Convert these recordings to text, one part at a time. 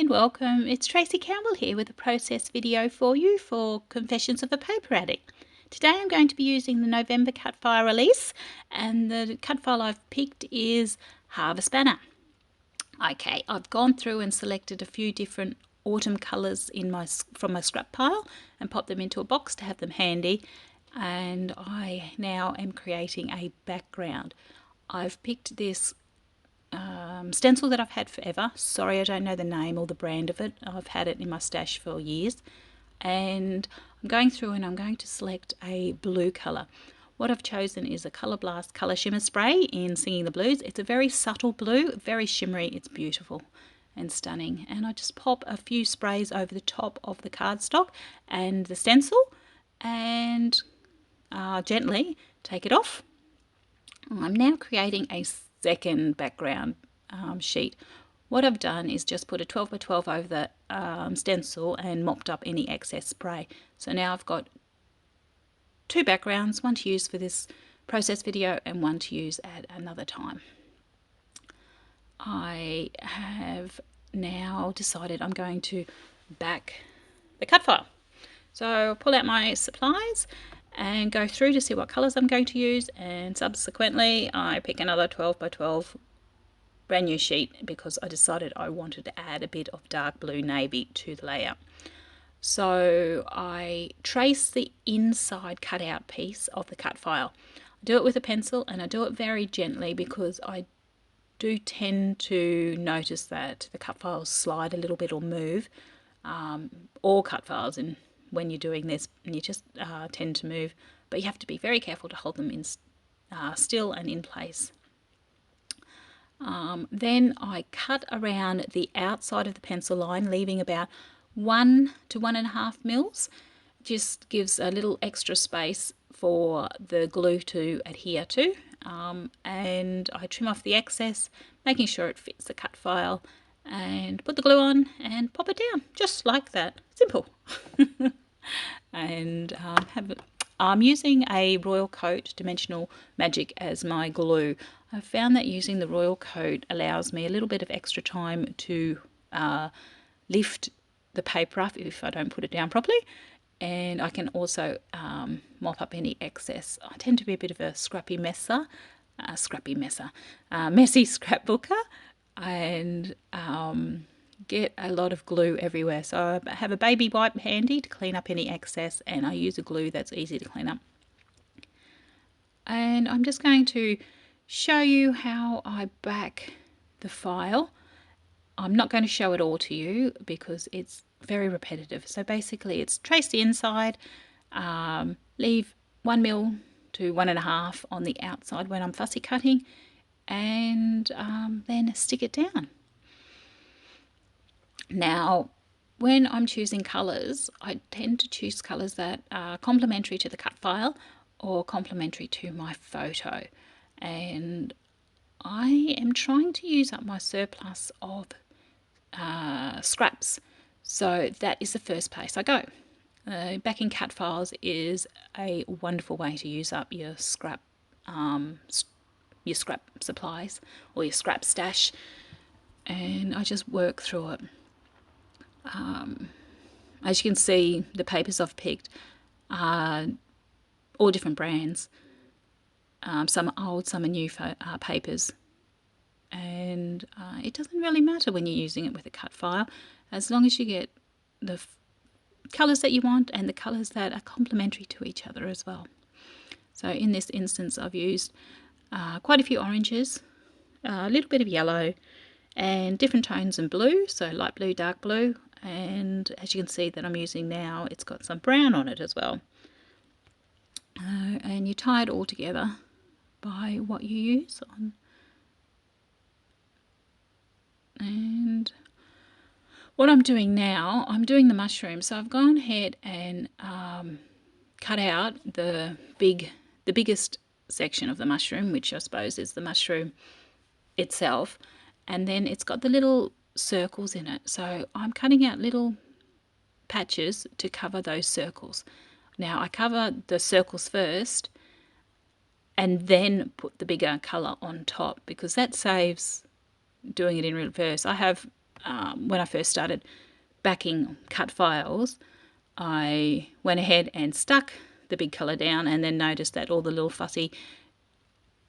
and welcome. It's Tracey Campbell here with a process video for you for Confessions of a Paper Addict. Today I'm going to be using the November Cutfile release, and the Cutfile I've picked is Harvest Banner. Okay, I've gone through and selected a few different autumn colours from my scrap pile and popped them into a box to have them handy, and I now am creating a background. I've picked this stencil that I've had forever. Sorry, I don't know the name or the brand of it. I've had it in my stash for years. And I'm going through and I'm going to select a blue colour. What I've chosen is a Colour Blast Colour Shimmer Spray in Singing the Blues. It's a very subtle blue, very shimmery. It's beautiful and stunning. And I just pop a few sprays over the top of the cardstock and the stencil and gently take it off. I'm now creating a second background sheet. What I've done is just put a 12 by 12 over the stencil and mopped up any excess spray. So now I've got two backgrounds, one to use for this process video and one to use at another time. I have now decided I'm going to back the cut file. So I'll pull out my supplies and go through to see what colours I'm going to use, and subsequently I pick another 12 by 12 brand new sheet because I decided I wanted to add a bit of dark blue navy to the layout. So I trace the inside cutout piece of the cut file. I do it with a pencil and I do it very gently because I do tend to notice that the cut files slide a little bit or move. All cut files, and when you're doing this, you just tend to move, but you have to be very careful to hold them in still and in place. Then I cut around the outside of the pencil line, leaving about 1 to 1.5 mils. Just gives a little extra space for the glue to adhere to, and I trim off the excess, making sure it fits the cut file, and put the glue on and pop it down, just like that. Simple. And I'm using a Royal Coat Dimensional Magic as my glue. I've found that using the Royal Coat allows me a little bit of extra time to lift the paper up if I don't put it down properly, and I can also mop up any excess. I tend to be a bit of a messy scrapbooker, and get a lot of glue everywhere. So I have a baby wipe handy to clean up any excess, and I use a glue that's easy to clean up. And I'm just going to show you how I back the file. I'm not going to show it all to you because it's very repetitive. So basically it's trace the inside, leave 1 mil to 1.5 on the outside when I'm fussy cutting, and then stick it down. Now, when I'm choosing colours, I tend to choose colours that are complementary to the cut file or complementary to my photo. And I am trying to use up my surplus of scraps. So that is the first place I go. Backing cut files is a wonderful way to use up your scrap supplies or your scrap stash. And I just work through it. As you can see, the papers I've picked are all different brands. Some are old, some are new papers. And it doesn't really matter when you're using it with a cut file, as long as you get the colours that you want and the colours that are complementary to each other as well. So in this instance, I've used quite a few oranges, a little bit of yellow, and different tones in blue, so light blue, dark blue, and as you can see that I'm using now, it's got some brown on it as well. And you tie it all together by what you use on. And what I'm doing now, I'm doing the mushroom, so I've gone ahead and cut out the biggest section of the mushroom, which I suppose is the mushroom itself, and then it's got the little circles in it. So I'm cutting out little patches to cover those circles. Now I cover the circles first and then put the bigger colour on top because that saves doing it in reverse. I have when I first started backing cut files, I went ahead and stuck the big colour down and then noticed that all the little fussy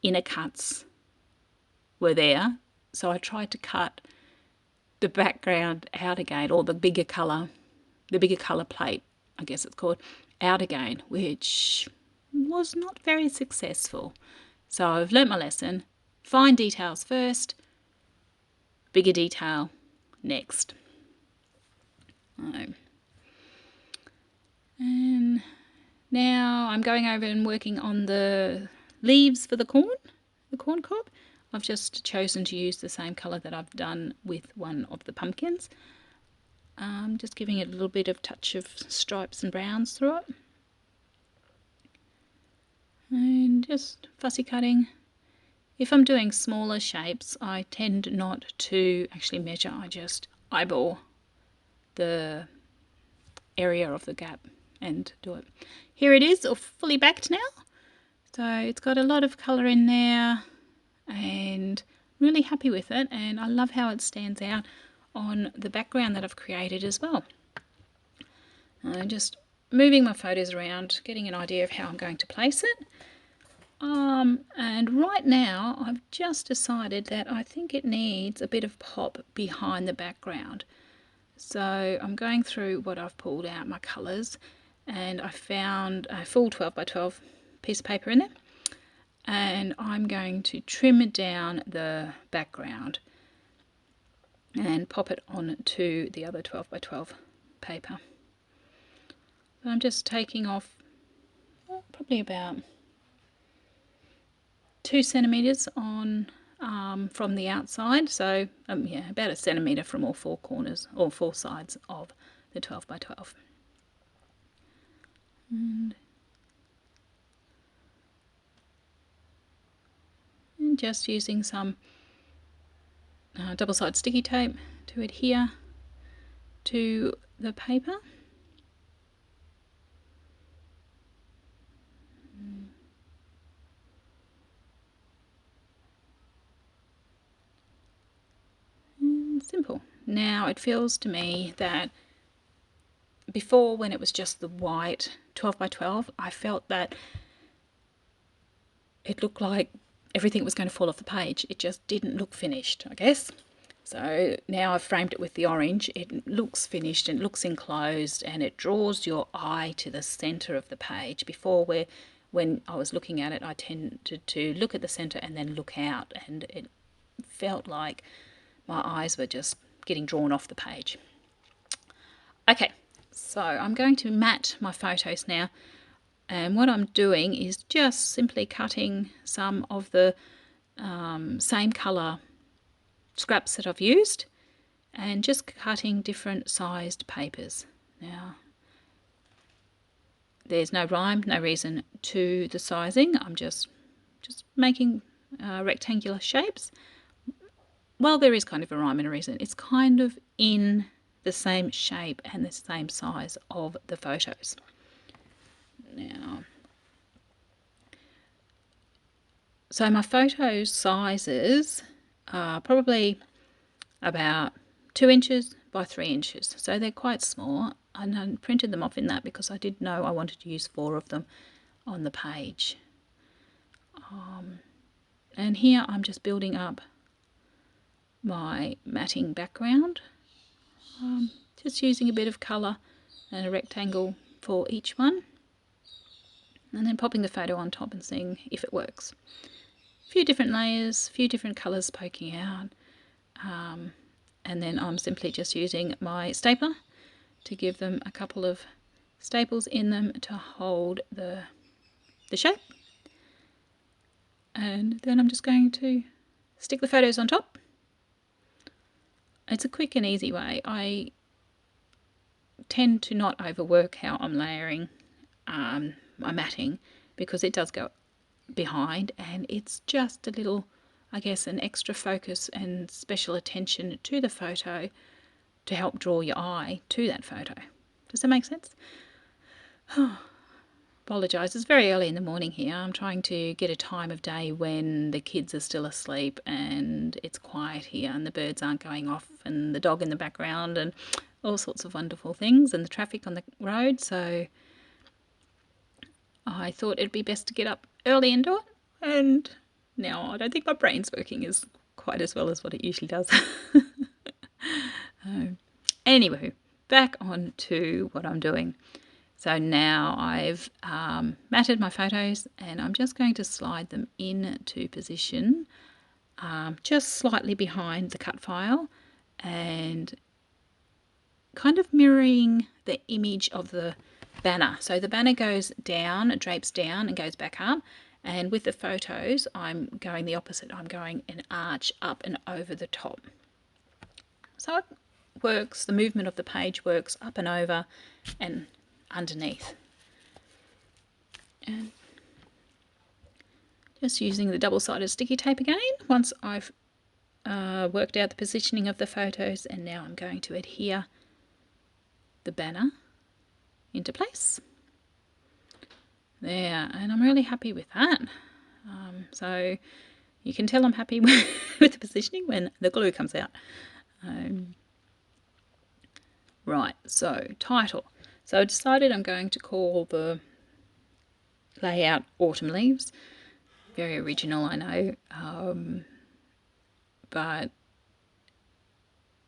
inner cuts were there. So I tried to cut the background out again, or the bigger colour plate, I guess it's called, out again, which was not very successful. So I've learnt my lesson. Fine details first, bigger detail next. And now I'm going over and working on the leaves for the corn cob. I've just chosen to use the same colour that I've done with one of the pumpkins. Just giving it a little bit of touch of stripes and browns through it. And just fussy cutting. If I'm doing smaller shapes, I tend not to actually measure. I just eyeball the area of the gap and do it. Here it is, all fully backed now. So it's got a lot of colour in there and really happy with it, and I love how it stands out on the background that I've created as well. I'm just moving my photos around, getting an idea of how I'm going to place it. And right now I've just decided that I think it needs a bit of pop behind the background. So I'm going through what I've pulled out, my colours, and I found a full 12 by 12 piece of paper in there. And I'm going to trim down the background and pop it onto the other 12 by 12 paper. So I'm just taking off probably about 2 centimetres on from the outside, so yeah, about 1 centimetre from all 4 corners, all 4 sides of the 12 by 12. And just using some double-sided sticky tape to adhere to the paper. And simple. Now it feels to me that before, when it was just the white 12 by 12, I felt that it looked like everything was going to fall off the page. It just didn't look finished, I guess. So now I've framed it with the orange. It looks finished and it looks enclosed, and it draws your eye to the centre of the page. Before, when I was looking at it, I tended to look at the centre and then look out, and it felt like my eyes were just getting drawn off the page. Okay, so I'm going to mat my photos now. And what I'm doing is just simply cutting some of the same colour scraps that I've used, and just cutting different sized papers. Now, there's no rhyme, no reason to the sizing. I'm just making rectangular shapes. Well, there is kind of a rhyme and a reason. It's kind of in the same shape and the same size of the photos. Now, so my photo sizes are probably about 2 inches by 3 inches, so they're quite small, and I printed them off in that because I did know I wanted to use 4 of them on the page. And here I'm just building up my matting background, just using a bit of colour and a rectangle for each one, and then popping the photo on top and seeing if it works. A few different layers, a few different colours poking out, and then I'm simply just using my stapler to give them a couple of staples in them to hold the shape. And then I'm just going to stick the photos on top. It's a quick and easy way. I tend to not overwork how I'm layering my matting, because it does go behind, and it's just a little, I guess, an extra focus and special attention to the photo to help draw your eye to that photo. Does that make sense? apologise. It's very early in the morning here. I'm trying to get a time of day when the kids are still asleep and it's quiet here and the birds aren't going off and the dog in the background and all sorts of wonderful things and the traffic on the road. So I thought it'd be best to get up early and do it. And now I don't think my brain's working as quite as well as what it usually does. Anywho, back on to what I'm doing. So now I've matted my photos and I'm just going to slide them into position just slightly behind the cut file and kind of mirroring the image of the banner. So the banner goes down, it drapes down and goes back up, and with the photos I'm going the opposite. I'm going an arch up and over the top. So it works, the movement of the page works up and over and underneath. And just using the double-sided sticky tape again once I've worked out the positioning of the photos, and now I'm going to adhere the banner into place there, and I'm really happy with that. So you can tell I'm happy with the positioning when the glue comes out. Right, so title. So I decided I'm going to call the layout Autumn Leaves. Very original, I know, but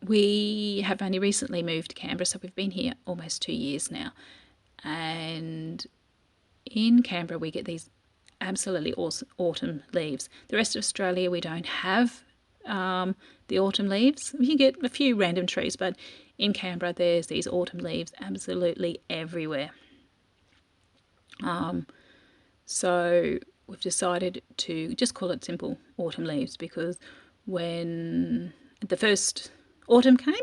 we have only recently moved to Canberra, so we've been here almost 2 years now. And in Canberra we get these absolutely awesome autumn leaves. The rest of Australia we don't have the autumn leaves. You get a few random trees, but in Canberra there's these autumn leaves absolutely everywhere. So we've decided to just call it simple autumn leaves, because when the first autumn came,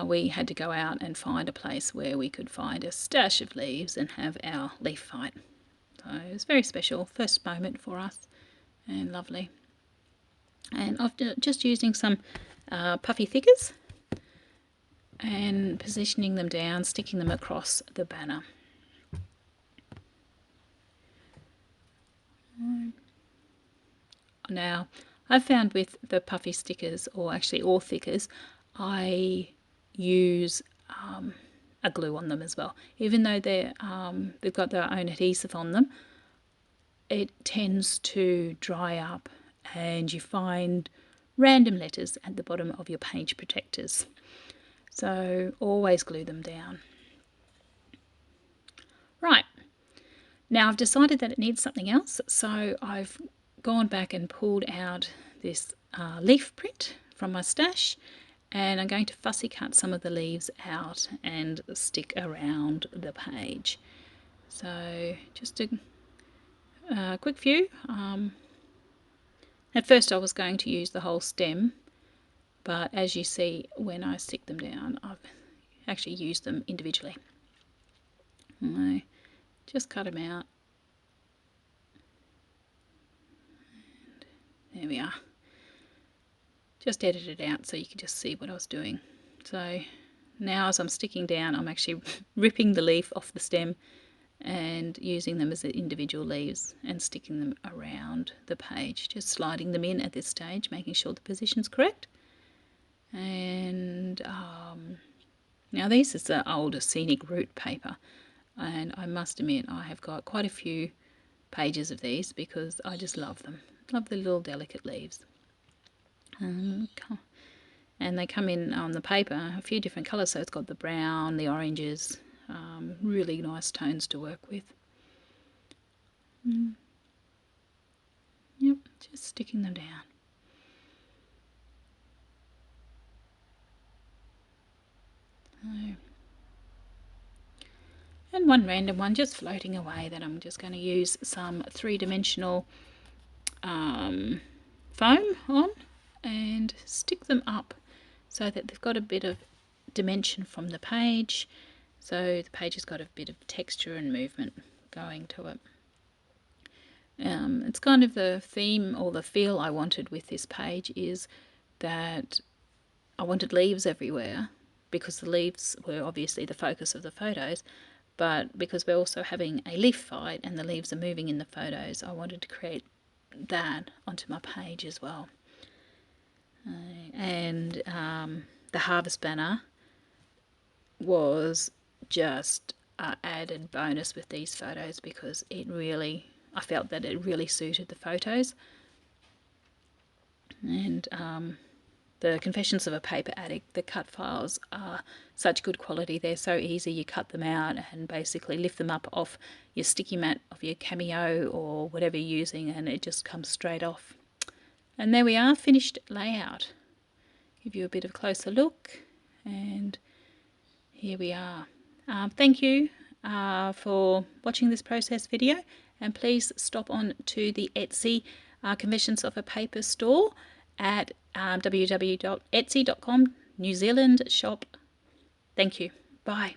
we had to go out and find a place where we could find a stash of leaves and have our leaf fight. So it was very special, first moment for us, and lovely. And after just using some puffy thickers and positioning them down, sticking them across the banner. Now, I've found with the puffy stickers, or actually all thickers, I use a glue on them as well. Even though they've got their own adhesive on them, it tends to dry up and you find random letters at the bottom of your page protectors. So always glue them down. Right, now I've decided that it needs something else, so I've gone back and pulled out this leaf print from my stash, and I'm going to fussy cut some of the leaves out and stick around the page. So just a quick few. At first I was going to use the whole stem, but as you see when I stick them down, I've actually used them individually. I just cut them out. There we are. Just edited it out so you can just see what I was doing. So now as I'm sticking down, I'm actually ripping the leaf off the stem and using them as individual leaves and sticking them around the page. Just sliding them in at this stage, making sure the position's correct. And now this is the older scenic route paper, and I must admit I have got quite a few pages of these because I just love them. Love the little delicate leaves. And they come in on the paper a few different colours, so it's got the brown, the oranges, really nice tones to work with. Yep, just sticking them down. And one random one just floating away that I'm just going to use some three-dimensional foam on and stick them up so that they've got a bit of dimension from the page, so the page has got a bit of texture and movement going to it. It's kind of the theme or the feel I wanted with this page, is that I wanted leaves everywhere because the leaves were obviously the focus of the photos, but because we're also having a leaf fight and the leaves are moving in the photos, I wanted to create that onto my page as well. And the harvest banner was just an added bonus with these photos because I felt that it really suited the photos. And the Confessions of a Paper Addict, the cut files are such good quality. They're so easy. You cut them out and basically lift them up off your sticky mat of your Cameo or whatever you're using, and it just comes straight off. And there we are, finished layout. Give you a bit of a closer look, and here we are. Thank you for watching this process video, and please stop on to the Etsy Confessions of a Paper store at www.etsy.com New Zealand shop. Thank you. Bye.